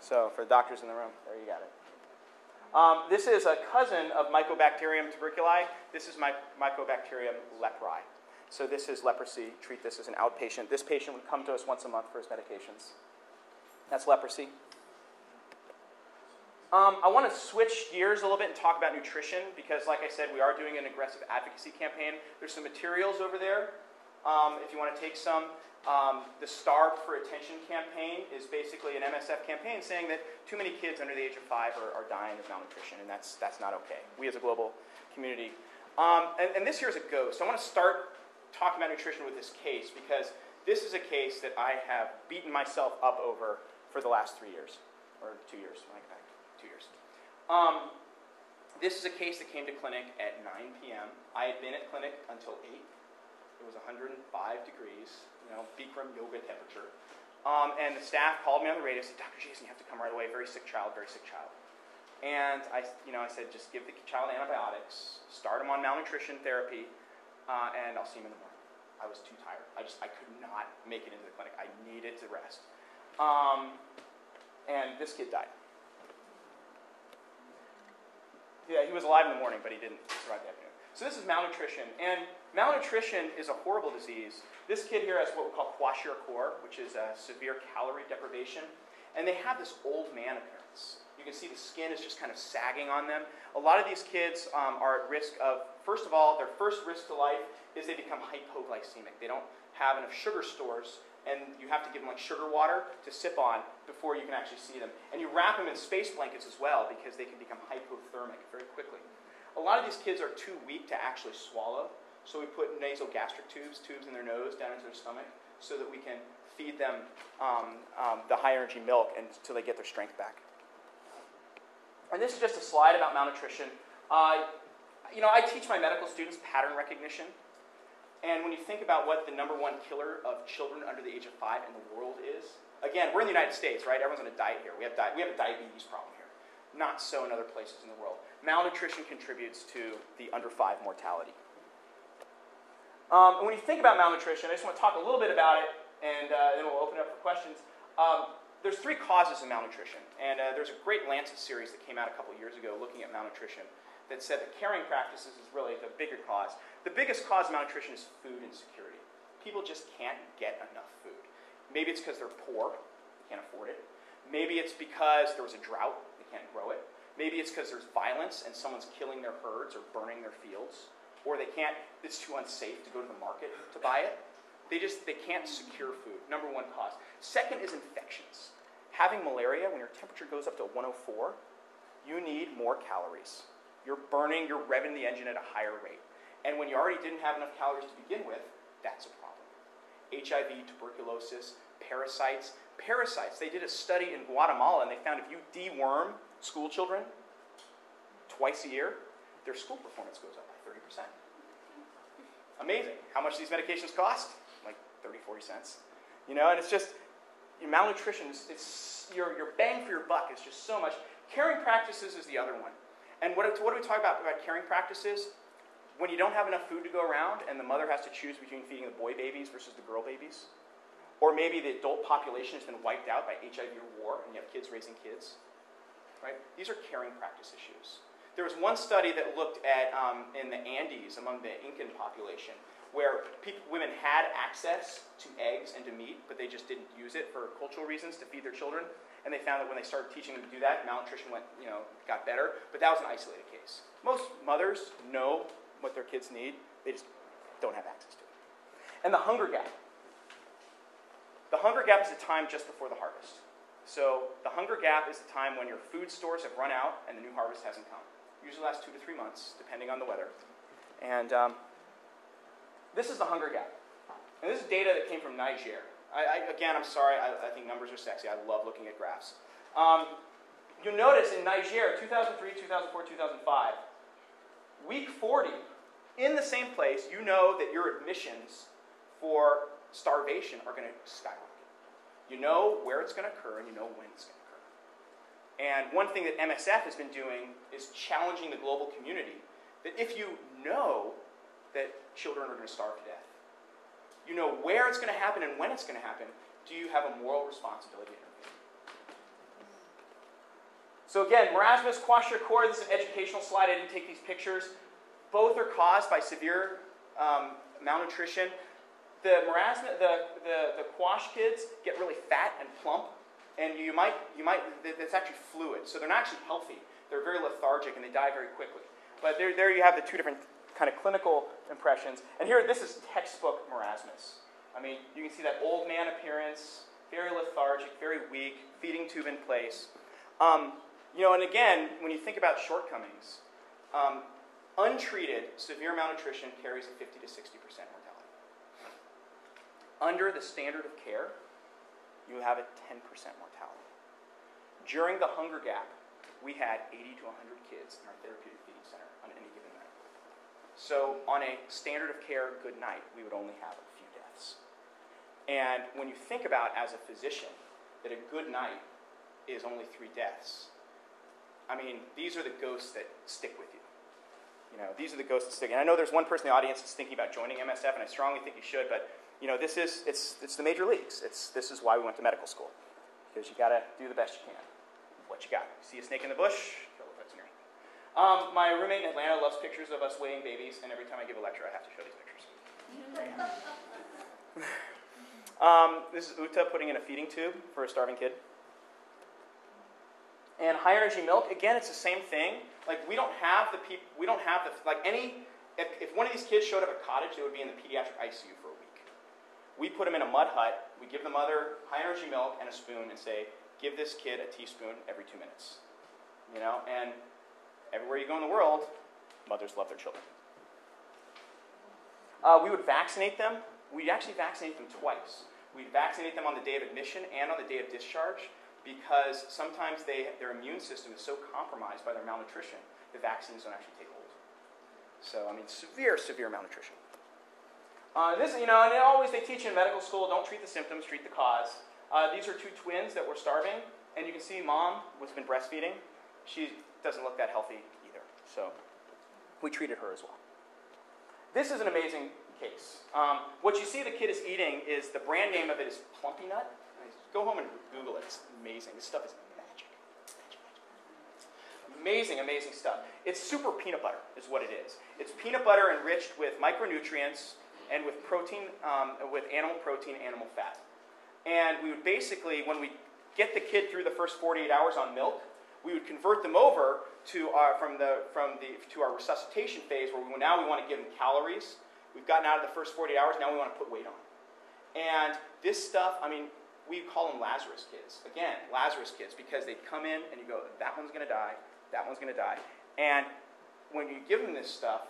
So for the doctors in the room, there you got it. This is a cousin of Mycobacterium tuberculi. This is Mycobacterium leprae. So this is leprosy. Treat this as an outpatient. This patient would come to us once a month for his medications. That's leprosy. I want to switch gears a little bit and talk about nutrition because, like I said, we are doing an aggressive advocacy campaign. There's some materials over there if you want to take some. The Starved for Attention campaign is basically an MSF campaign saying that too many kids under the age of 5 are dying of malnutrition, and that's not okay. We as a global community. And this here is a ghost. I want to start talking about nutrition with this case because this is a case that I have beaten myself up over for the last 3 years, or 2 years, like that. 2 years. This is a case that came to clinic at 9 p.m. I had been at clinic until 8. It was 105 degrees, Bikram yoga temperature. And the staff called me on the radio and said, Dr. Jason, you have to come right away. Very sick child, very sick child. And I said, just give the child antibiotics, start him on malnutrition therapy, and I'll see him in the morning. I was too tired. I could not make it into the clinic. I needed to rest. And this kid died. Yeah, he was alive in the morning, but he didn't survive the afternoon. So this is malnutrition. And malnutrition is a horrible disease. This kid here has what we call kwashiorkor, which is a severe calorie deprivation. And they have this old man appearance. You can see the skin is just kind of sagging on them. A lot of these kids are at risk of, first of all, their first risk to life is they become hypoglycemic. They don't have enough sugar stores, and you have to give them like sugar water to sip on before you can actually see them. And you wrap them in space blankets as well because they can become hypothermic very quickly. A lot of these kids are too weak to actually swallow, so we put nasogastric tubes in their nose down into their stomach so that we can feed them the high energy milk until they get their strength back. And this is just a slide about malnutrition. I teach my medical students pattern recognition. And when you think about what the #1 killer of children under the age of 5 in the world is, again, we're in the United States, right? Everyone's on a diet here. We have a diabetes problem here. Not so in other places in the world. Malnutrition contributes to the under 5 mortality. And when you think about malnutrition, I just want to talk a little bit about it, and then we'll open it up for questions. There's 3 causes of malnutrition, and there's a great Lancet series that came out a couple years ago looking at malnutrition that said that caring practices is really the bigger cause. The biggest cause of malnutrition is food insecurity. People just can't get enough food. Maybe it's because they're poor, they can't afford it. Maybe it's because there was a drought, they can't grow it. Maybe it's because there's violence and someone's killing their herds or burning their fields. Or it's too unsafe to go to the market to buy it. They can't secure food, #1 cause. Second is infections. Having malaria, when your temperature goes up to 104, you need more calories. You're revving the engine at a higher rate. And when you already didn't have enough calories to begin with, that's a problem. HIV, tuberculosis, parasites. They did a study in Guatemala, and they found if you deworm school children twice a year, their school performance goes up by 30%. Amazing. How much do these medications cost? Like 30, 40 cents. And it's just, malnutrition, your bang for your buck is just so much. Caring practices is the other one. And what do we talk about caring practices? When you don't have enough food to go around and the mother has to choose between feeding the boy babies versus the girl babies, or maybe the adult population has been wiped out by HIV or war and you have kids raising kids, right? These are caring practice issues. There was one study that looked at in the Andes among the Incan population where women had access to eggs and to meat, but they just didn't use it for cultural reasons to feed their children. And they found that when they started teaching them to do that, malnutrition got better. But that was an isolated case. Most mothers know what their kids need. They just don't have access to it. And the hunger gap. The hunger gap is the time just before the harvest. So the hunger gap is the time when your food stores have run out and the new harvest hasn't come. Usually lasts 2 to 3 months, depending on the weather. And this is the hunger gap. And this is data that came from Niger. Again, I'm sorry, I think numbers are sexy. I love looking at graphs. You'll notice in Niger, 2003, 2004, 2005, week 40, in the same place, you know that your admissions for starvation are going to skyrocket. You know where it's going to occur, and you know when it's going to occur. And one thing that MSF has been doing is challenging the global community that if you know that children are going to starve to death, you know where it's going to happen and when it's going to happen, do you have a moral responsibility to intervene? So again, marasmus, kwashiorkor, this is an educational slide. I didn't take these pictures. Both are caused by severe malnutrition. The marasmus, the kwash kids get really fat and plump, and it's actually fluid. So they're not actually healthy. They're very lethargic and they die very quickly. But there you have the two different kind of clinical impressions. And here, this is textbook marasmus. I mean, you can see that old man appearance, very lethargic, very weak, feeding tube in place. And again, when you think about shortcomings, untreated severe malnutrition carries a 50 to 60% mortality. Under the standard of care, you have a 10% mortality. During the hunger gap, we had 80 to 100 kids in our therapeutic feeding center on any given night. So on a standard of care good night, we would only have a few deaths. And when you think about, as a physician, that a good night is only 3 deaths, I mean, these are the ghosts that stick with you. These are the ghosts that stick. And I know there's one person in the audience that's thinking about joining MSF, and I strongly think you should, but it's the major leagues. This is why we went to medical school, because you got to do the best you can. What you got? See a snake in the bush? Kill the veterinarian. My roommate in Atlanta loves pictures of us weighing babies, and every time I give a lecture, I have to show these pictures. This is Uta putting in a feeding tube for a starving kid. And high energy milk, again, it's the same thing. Like, if one of these kids showed up at cottage, they would be in the pediatric ICU for a week. We put them in a mud hut, we give the mother high energy milk and a spoon and say, give this kid a teaspoon every 2 minutes. And everywhere you go in the world, mothers love their children. We would vaccinate them. We'd actually vaccinate them twice. We'd vaccinate them on the day of admission and on the day of discharge, because sometimes their immune system is so compromised by their malnutrition, the vaccines don't actually take hold. So, I mean, severe, severe malnutrition. And always they teach in medical school, don't treat the symptoms, treat the cause. These are 2 twins that were starving, and you can see mom has been breastfeeding. She doesn't look that healthy either, so we treated her as well. This is an amazing case. What you see the kid is eating is, the brand name of it is Plumpy Nut. Go home and Google it. It's amazing. This stuff is magic. Amazing, amazing stuff. It's super peanut butter is what it is. It's peanut butter enriched with micronutrients and with protein, with animal protein, animal fat. And we would basically, when we get the kid through the first 48 hours on milk, we would convert them over to our resuscitation phase, where now we want to give them calories. We've gotten out of the first 48 hours. Now we want to put weight on. And this stuff, I mean, we call them Lazarus kids. Again, Lazarus kids, because they come in and you go, that one's going to die, that one's going to die. And when you give them this stuff,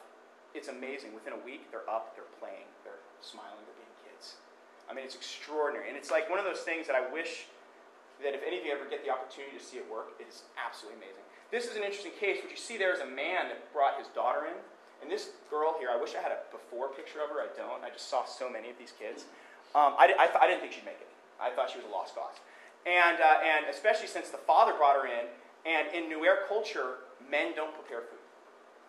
it's amazing. Within a week, they're up, they're playing, they're smiling, they're being kids. I mean, it's extraordinary. And it's like one of those things that I wish that if any of you ever get the opportunity to see it work, it is absolutely amazing. This is an interesting case. What you see there is a man that brought his daughter in. And this girl here, I wish I had a before picture of her. I don't. I just saw so many of these kids. I didn't think she'd make it. I thought she was a lost cause. And especially since the father brought her in, and in Nuer culture, men don't prepare food.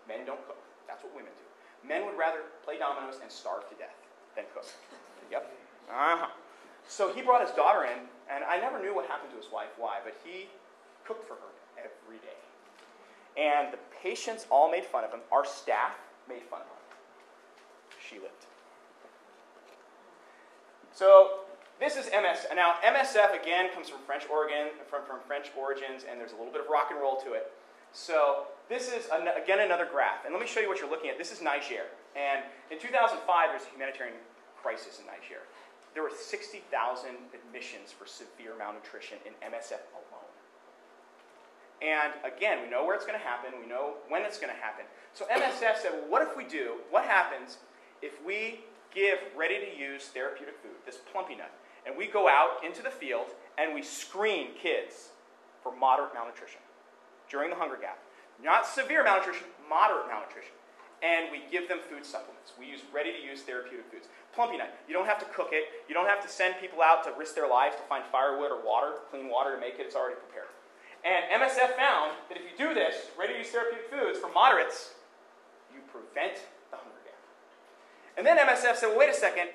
Men don't cook. That's what women do. Men would rather play dominoes and starve to death than cook. Yep. So he brought his daughter in, and I never knew what happened to his wife, why, but he cooked for her every day. And the patients all made fun of him. Our staff made fun of him. She lived. So this is MSF. Now, MSF, again, comes from French origins, and there's a little bit of rock and roll to it. So this is, again, another graph. And let me show you what you're looking at. This is Niger. And in 2005, there was a humanitarian crisis in Niger. There were 60,000 admissions for severe malnutrition in MSF alone. And again, we know where it's going to happen. We know when it's going to happen. So MSF said, well, what if we do? What happens if we give ready-to-use therapeutic food, this Plumpy Nut, and we go out into the field and we screen kids for moderate malnutrition during the hunger gap? Not severe malnutrition, moderate malnutrition. And we give them food supplements. We use ready-to-use therapeutic foods. Plumpy Nut, you don't have to cook it. You don't have to send people out to risk their lives to find firewood or water, clean water to make it. It's already prepared. And MSF found that if you do this, ready-to-use therapeutic foods for moderates, you prevent the hunger gap. And then MSF said, well, wait a second,